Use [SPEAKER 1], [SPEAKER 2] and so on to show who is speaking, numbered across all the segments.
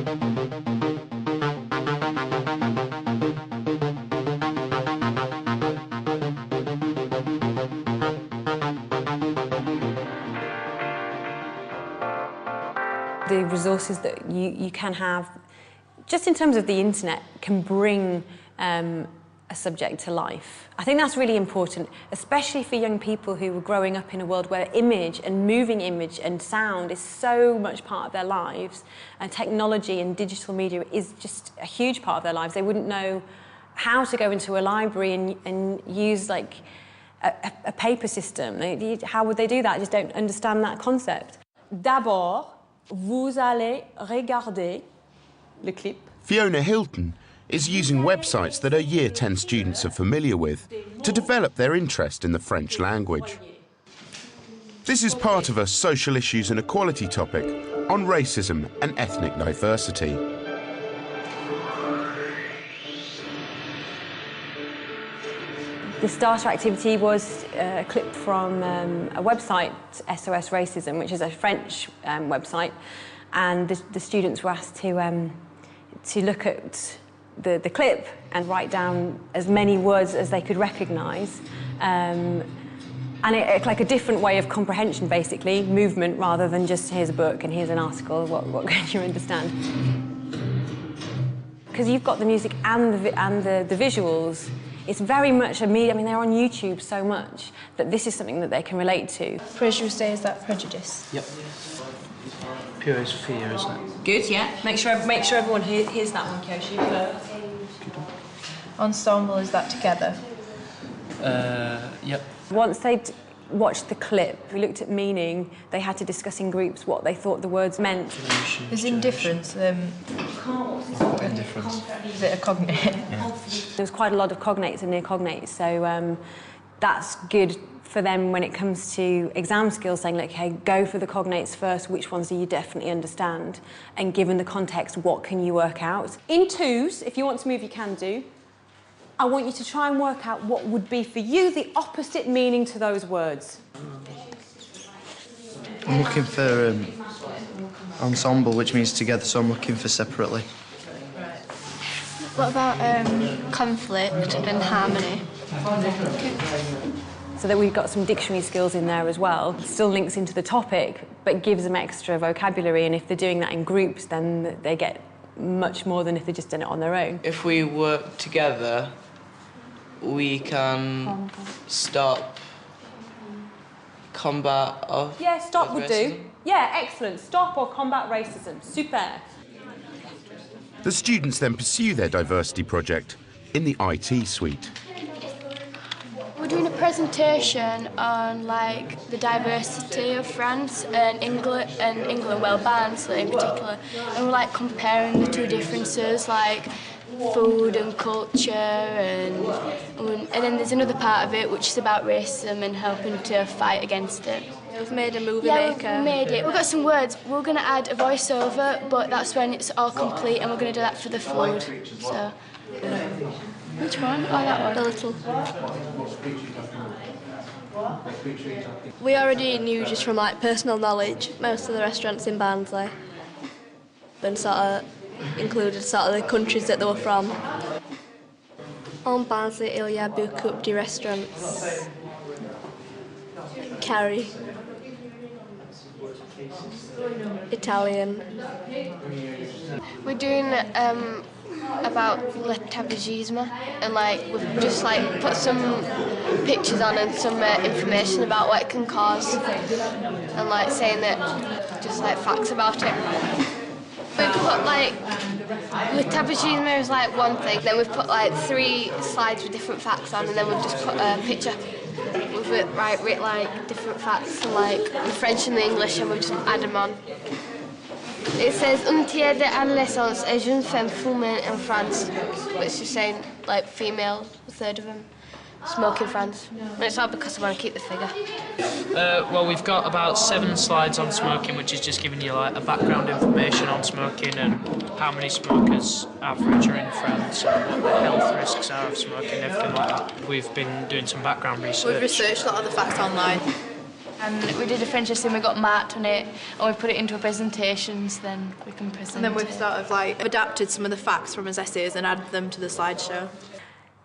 [SPEAKER 1] The resources that you can have, just in terms of the internet, can bring a subject to life. I think that's really important, especially for young people who are growing up in a world where image and moving image and sound is so much part of their lives, and technology and digital media is just a huge part of their lives. They wouldn't know how to go into a library and use like a paper system. How would they do that? I just don't understand that concept. D'abord, vous allez regarder le clip.
[SPEAKER 2] Fiona Hilton is using websites that her Year 10 students are familiar with to develop their interest in the French language. This is part of a social issues and equality topic on racism and ethnic diversity.
[SPEAKER 1] The starter activity was a clip from a website, SOS Racism, which is a French website, and the students were asked to look at the clip and write down as many words as they could recognise, and it's like a different way of comprehension, basically, movement rather than just here's a book and here's an article, what can you understand? Because you've got the music and the visuals. It's very much a media. I mean, they're on YouTube so much that this is something that they can relate to.
[SPEAKER 3] Prejudice, is that prejudice?
[SPEAKER 4] Yep. Pure is fear, isn't it?
[SPEAKER 1] Good, yeah. Make sure everyone hears that one, Kyoshi.
[SPEAKER 3] Ensemble, is that together?
[SPEAKER 4] Yep.
[SPEAKER 1] Once they'd watched the clip, we looked at meaning, they had to discuss in groups what they thought the words meant.
[SPEAKER 3] Is indifference
[SPEAKER 4] Indifference.
[SPEAKER 3] Is it a cognate?
[SPEAKER 4] Yeah.
[SPEAKER 1] There's quite a lot of cognates and near cognates, so that's good for them when it comes to exam skills, saying, like, okay, go for the cognates first, which ones do you definitely understand, and given the context, what can you work out? In twos, if you want to move, you can do. I want you to try and work out what would be for you the opposite meaning to those words.
[SPEAKER 5] I'm looking for ensemble, which means together, so I'm looking for separately.
[SPEAKER 6] What about conflict and harmony?
[SPEAKER 1] So that we've got some dictionary skills in there as well. It still links into the topic, but gives them extra vocabulary, and if they're doing that in groups, then they get much more than if they've just done it on their own.
[SPEAKER 7] If we work together, we can stop combat of...
[SPEAKER 1] Yeah, stop would
[SPEAKER 7] racism.
[SPEAKER 1] do. Yeah, excellent. Stop or combat racism. Super.
[SPEAKER 2] The students then pursue their diversity project in the IT suite.
[SPEAKER 6] We're doing a presentation on like the diversity of France and England, well, Barnsley in particular, and we're like comparing the two differences, like food and culture, and then there's another part of it which is about racism and helping to fight against it.
[SPEAKER 8] We've made a movie maker.
[SPEAKER 6] We've made it. We've got some words. We're going to add a voiceover, but that's when it's all complete, and we're going to do that for the flood. So, which one? Oh, that one.
[SPEAKER 8] The little. We already knew just from like personal knowledge most of the restaurants in Barnsley, and sort of included sort of the countries that they were from. En Barnsley, il y a beaucoup de restaurants. Carry. Italian.
[SPEAKER 6] we're doing about l'etapisme, and like we've just like put some pictures on and some information about what it can cause, and like saying that, just like facts about it. We've put like l'etapisme is like one thing, then we've put like 3 slides with different facts on, and then we've just put a picture with it, written like different facts in like the French and the English, and we've just add them on. It says un tiers des adolescents et jeunes femmes fument in France, which is saying like female, a third of them smoke in France. And it's not because I want to keep the figure.
[SPEAKER 4] Well, we've got about 7 slides on smoking, which is just giving you like a background information on smoking and how many smokers average are in France and what the health risks are of smoking, everything like that. We've been doing some background research.
[SPEAKER 3] We've researched a lot of the facts online.
[SPEAKER 9] And we did a French lesson, we got marked on it, and we put it into a presentation, so then we can present
[SPEAKER 3] And then we've
[SPEAKER 9] it.
[SPEAKER 3] sort of like adapted some of the facts from his essays and added them to the slideshow.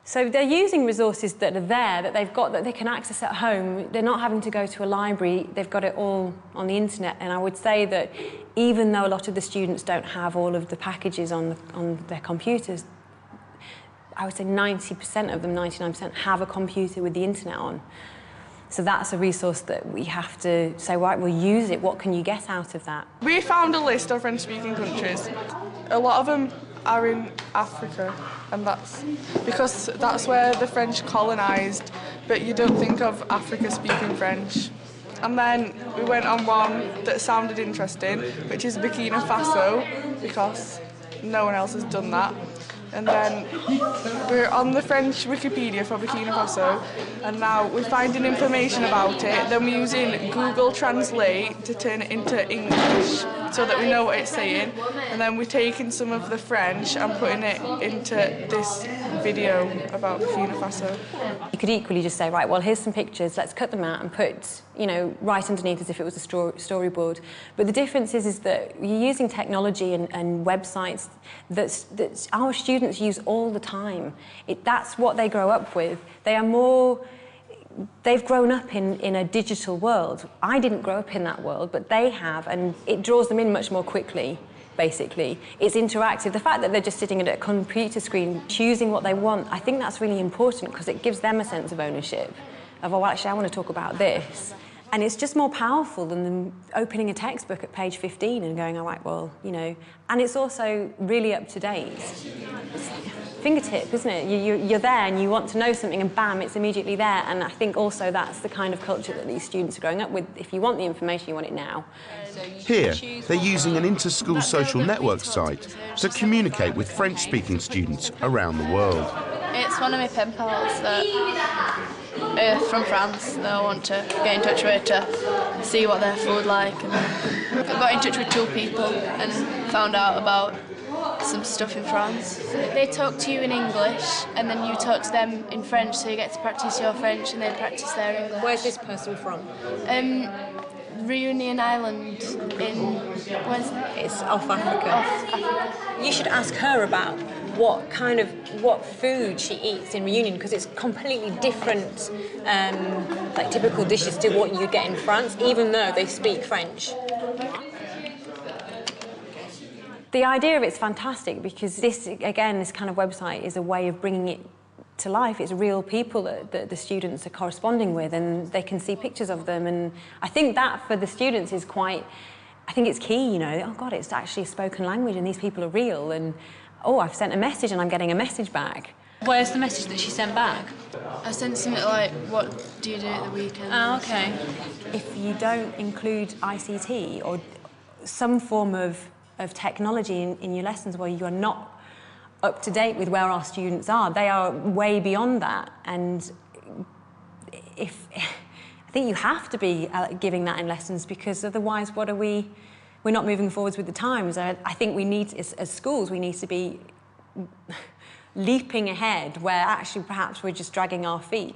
[SPEAKER 1] So they're using resources that are there, that they've got, that they can access at home. They're not having to go to a library, they've got it all on the internet. And I would say that even though a lot of the students don't have all of the packages on their computers, I would say 90% of them, 99%, have a computer with the internet on. So that's a resource that we have to say, right, we'll use it. What can you get out of that?
[SPEAKER 10] We found a list of French-speaking countries. A lot of them are in Africa, and that's because that's where the French colonised, but you don't think of Africa speaking French. And then we went on one that sounded interesting, which is Burkina Faso, because no one else has done that. And then we're on the French Wikipedia for Burkina Faso, and now we're finding information about it. Then we're using Google Translate to turn it into English so that we know what it's saying. And then we're taking some of the French and putting it into this video about Burkina Faso.
[SPEAKER 1] You could equally just say, right, well, here's some pictures, let's cut them out and put, you know, right underneath as if it was a storyboard. But the difference is that you're using technology and websites that our students use all the time. That's what they grow up with. They've grown up in a digital world. I didn't grow up in that world, but they have, and it draws them in much more quickly. Basically, it's interactive. The fact that they're just sitting at a computer screen choosing what they want, I think that's really important because it gives them a sense of ownership of, oh, actually, I want to talk about this. And it's just more powerful than them opening a textbook at page 15 and going, all right, well, you know. And it's also really up to date. It's fingertip, isn't it? You're there and you want to know something and bam, it's immediately there. And I think also that's the kind of culture that these students are growing up with. If you want the information, you want it now.
[SPEAKER 2] Here, they're using an inter-school social network site to communicate with French-speaking students around the world.
[SPEAKER 8] It's one of my pen pals that from France that I want to get in touch with to see what their food like. And I got in touch with 2 people and found out about some stuff in France.
[SPEAKER 9] They talk to you in English, and then you talk to them in French, so you get to practice your French and they practice their English.
[SPEAKER 1] Where's this person from?
[SPEAKER 9] Reunion Island
[SPEAKER 1] It's off Africa.
[SPEAKER 9] Off Africa.
[SPEAKER 1] You should ask her about what food she eats in Reunion, because it's completely different, like typical dishes to what you get in France, even though they speak French. The idea of it's fantastic because this kind of website is a way of bringing it to life. It's real people that the students are corresponding with, and they can see pictures of them. And I think that for the students is quite, I think it's key, you know, oh God, it's actually a spoken language and these people are real. And oh, I've sent a message and I'm getting a message back. Where's the message that she sent back?
[SPEAKER 8] I sent something like, what do you do at the weekend?
[SPEAKER 1] Oh, okay. If you don't include ICT or some form of technology in your lessons where you are not up to date with where our students are, they are way beyond that. And I think you have to be giving that in lessons, because otherwise we're not moving forwards with the times. I think we need, as schools, we need to be leaping ahead where actually perhaps we're just dragging our feet.